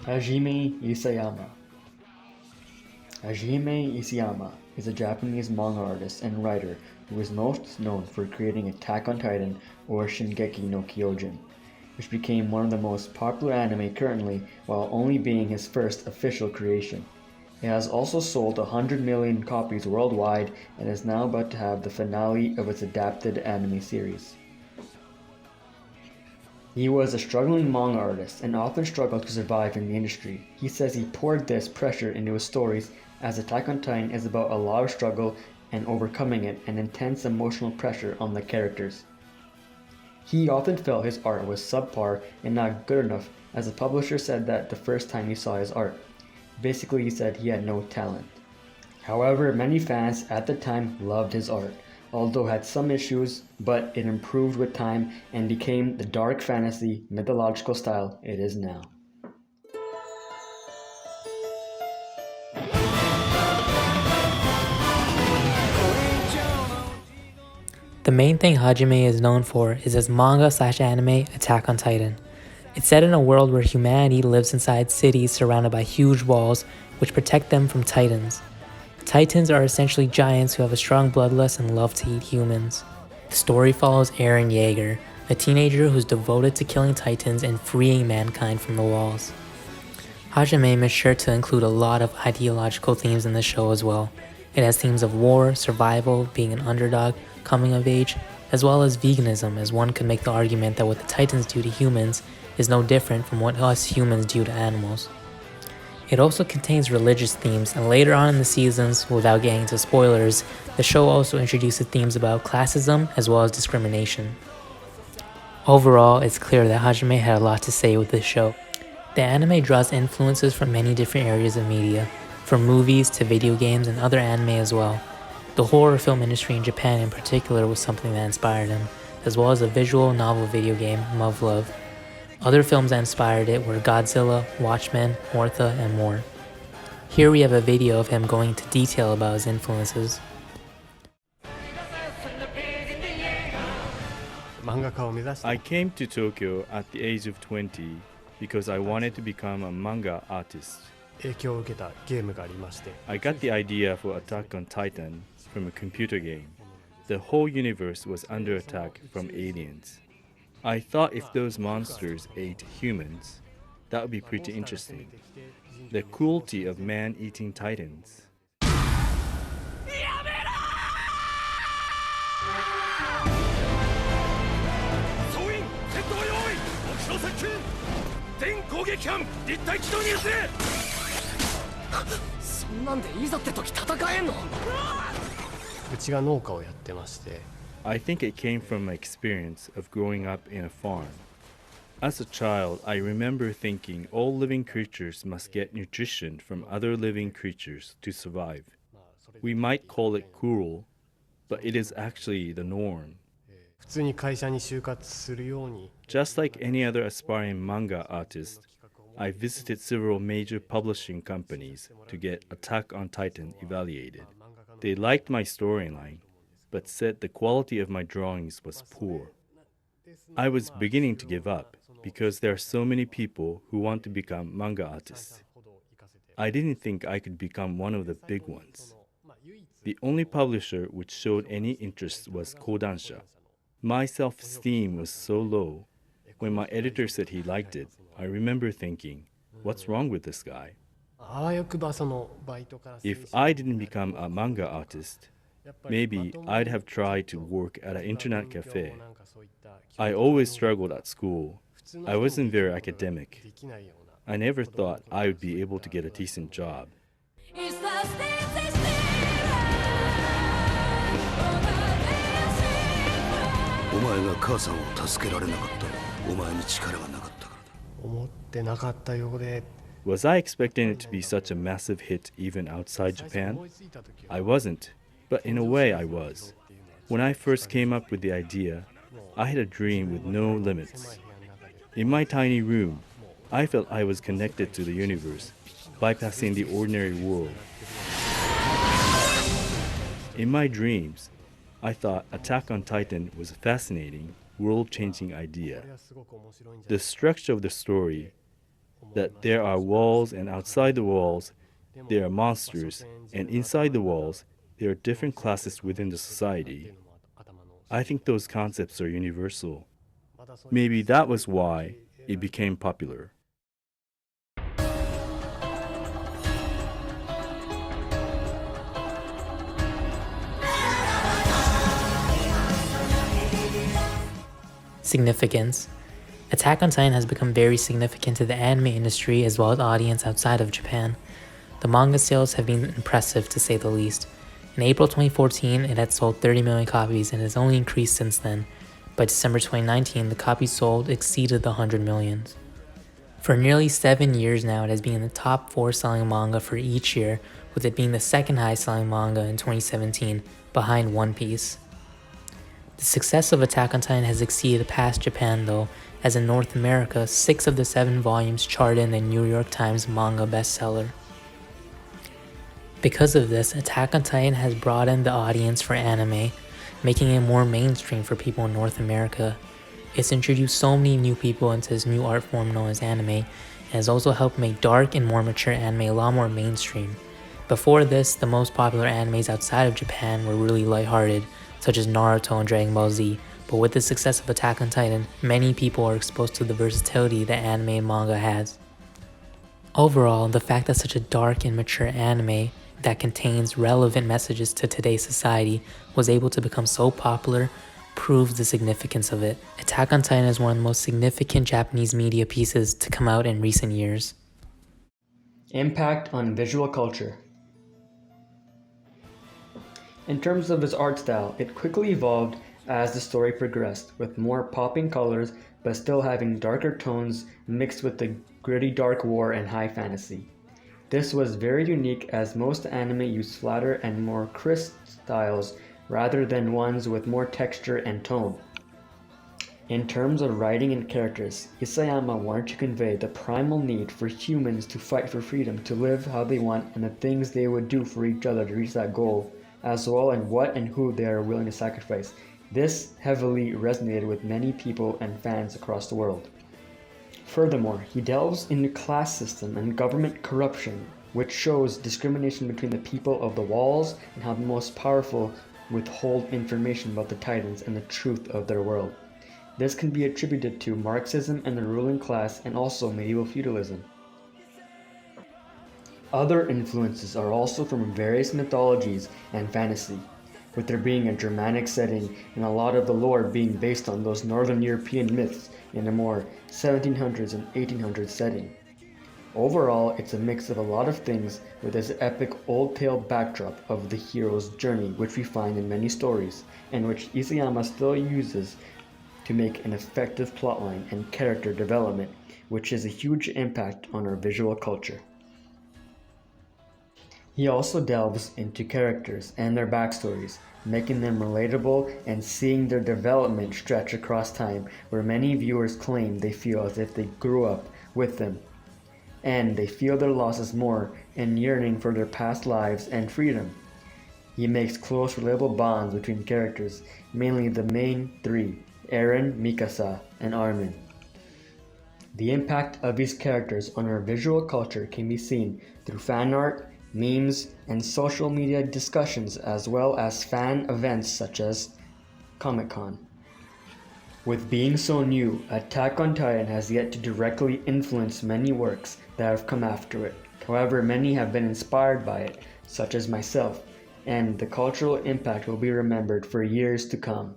Hajime Isayama. Hajime Isayama is a Japanese manga artist and writer who is most known for creating Attack on Titan or Shingeki no Kyojin, which became one of the most popular anime currently while only being his first official creation. It has also sold 100 million copies worldwide and is now about to have the finale of its adapted anime series. He was a struggling manga artist and often struggled to survive in the industry. He says he poured this pressure into his stories as Attack on Titan is about a lot of struggle and overcoming it and intense emotional pressure on the characters. He often felt his art was subpar and not good enough, as the publisher said that the first time he saw his art. Basically, he said he had no talent. However, many fans at the time loved his art, although had some issues, but it improved with time and became the dark fantasy mythological style it is now. The main thing Hajime is known for is his manga/anime Attack on Titan. It's set in a world where humanity lives inside cities surrounded by huge walls which protect them from titans. Titans are essentially giants who have a strong bloodlust and love to eat humans. The story follows Eren Yeager, a teenager who's devoted to killing titans and freeing mankind from the walls. Hajime made sure to include a lot of ideological themes in the show as well. It has themes of war, survival, being an underdog, coming of age, as well as veganism, as one could make the argument that what the titans do to humans is no different from what us humans do to animals. It also contains religious themes, and later on in the seasons, without getting into spoilers, the show also introduces themes about classism as well as discrimination. Overall, it's clear that Hajime had a lot to say with this show. The anime draws influences from many different areas of media, from movies to video games and other anime as well. The horror film industry in Japan in particular was something that inspired him, as well as a visual novel video game, Muv-Luv. Other films that inspired it were Godzilla, Watchmen, Ortha, and more. Here we have a video of him going into detail about his influences. I came to Tokyo at the age of 20 because I wanted to become a manga artist. I got the idea for Attack on Titan from a computer game. The whole universe was under attack from aliens. I thought if those monsters ate humans, that would be pretty interesting. The cruelty of man-eating titans. I think it came from my experience of growing up in a farm. As a child, I remember thinking all living creatures must get nutrition from other living creatures to survive. We might call it cruel, but it is actually the norm. Just like any other aspiring manga artist, I visited several major publishing companies to get Attack on Titan evaluated. They liked my storyline, but said the quality of my drawings was poor. I was beginning to give up because there are so many people who want to become manga artists. I didn't think I could become one of the big ones. The only publisher which showed any interest was Kodansha. My self-esteem was so low. When my editor said he liked it, I remember thinking, what's wrong with this guy? If I didn't become a manga artist, maybe I'd have tried to work at an internet cafe. I always struggled at school. I wasn't very academic. I never thought I would be able to get a decent job. Was I expecting it to be such a massive hit even outside Japan? I wasn't, but in a way I was. When I first came up with the idea, I had a dream with no limits. In my tiny room, I felt I was connected to the universe, bypassing the ordinary world. In my dreams, I thought Attack on Titan was a fascinating, world-changing idea. The structure of the story, that there are walls and outside the walls there are monsters, and inside the walls there are different classes within the society. I think those concepts are universal. Maybe that was why it became popular. Significance. Attack on Titan has become very significant to the anime industry as well as audience outside of Japan. The manga sales have been impressive to say the least. In April 2014, it had sold 30 million copies and has only increased since then. By December 2019, the copies sold exceeded the 100 millions. For nearly 7 years now, it has been in the top 4 selling manga for each year, with it being the second highest selling manga in 2017, behind One Piece. The success of Attack on Titan has exceeded past Japan though, as in North America, 6 of the 7 volumes charted in the New York Times manga bestseller. Because of this, Attack on Titan has broadened the audience for anime, making it more mainstream for people in North America. It's introduced so many new people into this new art form known as anime, and has also helped make dark and more mature anime a lot more mainstream. Before this, the most popular animes outside of Japan were really lighthearted, such as Naruto and Dragon Ball Z, but with the success of Attack on Titan, many people are exposed to the versatility that anime and manga has. Overall, the fact that such a dark and mature anime that contains relevant messages to today's society was able to become so popular proves the significance of it. Attack on Titan is one of the most significant Japanese media pieces to come out in recent years. Impact on visual culture. In terms of its art style, it quickly evolved as the story progressed, with more popping colors but still having darker tones mixed with the gritty dark war and high fantasy. This was very unique as most anime use flatter and more crisp styles rather than ones with more texture and tone. In terms of writing and characters, Isayama wanted to convey the primal need for humans to fight for freedom, to live how they want, and the things they would do for each other to reach that goal, as well as what and who they are willing to sacrifice. This heavily resonated with many people and fans across the world. Furthermore, he delves into class system and government corruption, which shows discrimination between the people of the walls and how the most powerful withhold information about the Titans and the truth of their world. This can be attributed to Marxism and the ruling class and also medieval feudalism. Other influences are also from various mythologies and fantasy, with there being a Germanic setting and a lot of the lore being based on those Northern European myths in a more 1700s and 1800s setting. Overall, it's a mix of a lot of things with this epic old tale backdrop of the hero's journey, which we find in many stories, and which Isayama still uses to make an effective plotline and character development, which is a huge impact on our visual culture. He also delves into characters and their backstories, making them relatable and seeing their development stretch across time, where many viewers claim they feel as if they grew up with them, and they feel their losses more and yearning for their past lives and freedom. He makes close, relatable bonds between characters, mainly the main three, Eren, Mikasa, and Armin. The impact of these characters on our visual culture can be seen through fan art, memes, and social media discussions, as well as fan events such as Comic-Con. With being so new, Attack on Titan has yet to directly influence many works that have come after it. However, many have been inspired by it, such as myself, and the cultural impact will be remembered for years to come.